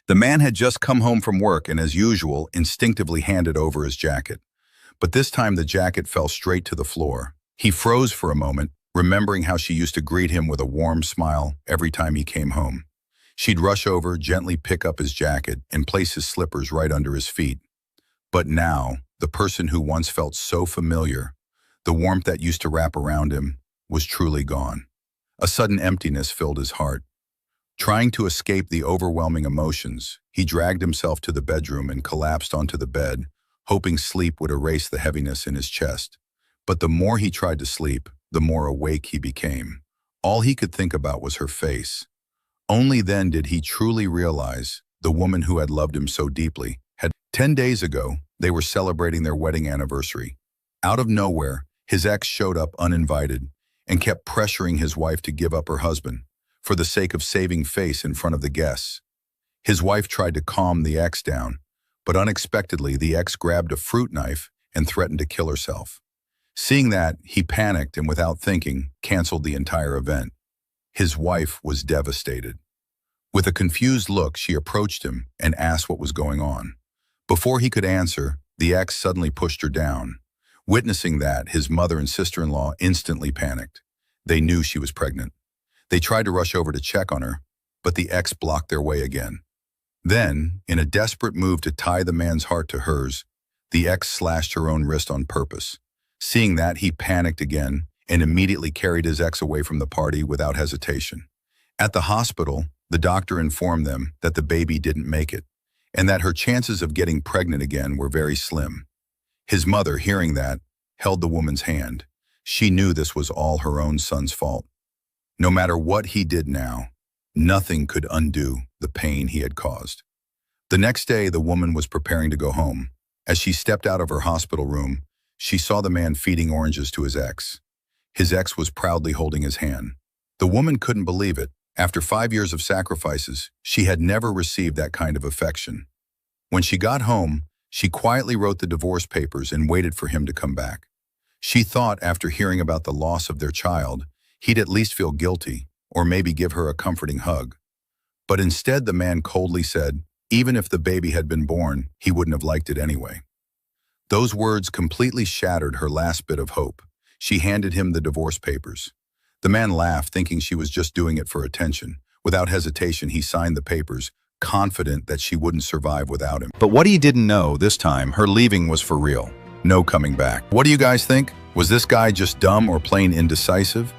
The man had just come home from work and, as usual, instinctively handed over his jacket. But this time the jacket fell straight to the floor. He froze for a moment, remembering how she used to greet him with a warm smile every time he came home. She'd rush over, gently pick up his jacket, and place his slippers right under his feet. But now, the person who once felt so familiar, the warmth that used to wrap around him, was truly gone. A sudden emptiness filled his heart. Trying to escape the overwhelming emotions, he dragged himself to the bedroom and collapsed onto the bed, hoping sleep would erase the heaviness in his chest. But the more he tried to sleep, the more awake he became. All he could think about was her face. Only then did he truly realize the woman who had loved him so deeply had. 10 days ago, they were celebrating their wedding anniversary. Out of nowhere, his ex showed up uninvited and kept pressuring his wife to give up her husband for the sake of saving face in front of the guests. His wife tried to calm the ex down, but unexpectedly the ex grabbed a fruit knife and threatened to kill herself. Seeing that, he panicked and without thinking, canceled the entire event. His wife was devastated. With a confused look, she approached him and asked what was going on. Before he could answer, the ex suddenly pushed her down. Witnessing that, his mother and sister-in-law instantly panicked. They knew she was pregnant. They tried to rush over to check on her, but the ex blocked their way again. Then, in a desperate move to tie the man's heart to hers, the ex slashed her own wrist on purpose. Seeing that, he panicked again and immediately carried his ex away from the party without hesitation. At the hospital, the doctor informed them that the baby didn't make it, and that her chances of getting pregnant again were very slim. His mother, hearing that, held the woman's hand. She knew this was all her own son's fault. No matter what he did now, nothing could undo the pain he had caused. The next day, the woman was preparing to go home. As she stepped out of her hospital room, she saw the man feeding oranges to his ex. His ex was proudly holding his hand. The woman couldn't believe it. After 5 years of sacrifices, she had never received that kind of affection. When she got home, she quietly wrote the divorce papers and waited for him to come back. She thought, after hearing about the loss of their child, he'd at least feel guilty, or maybe give her a comforting hug. But instead, the man coldly said, even if the baby had been born, he wouldn't have liked it anyway. Those words completely shattered her last bit of hope. She handed him the divorce papers. The man laughed, thinking she was just doing it for attention. Without hesitation, he signed the papers, confident that she wouldn't survive without him. But what he didn't know this time, her leaving was for real. No coming back. What do you guys think? Was this guy just dumb or plain indecisive?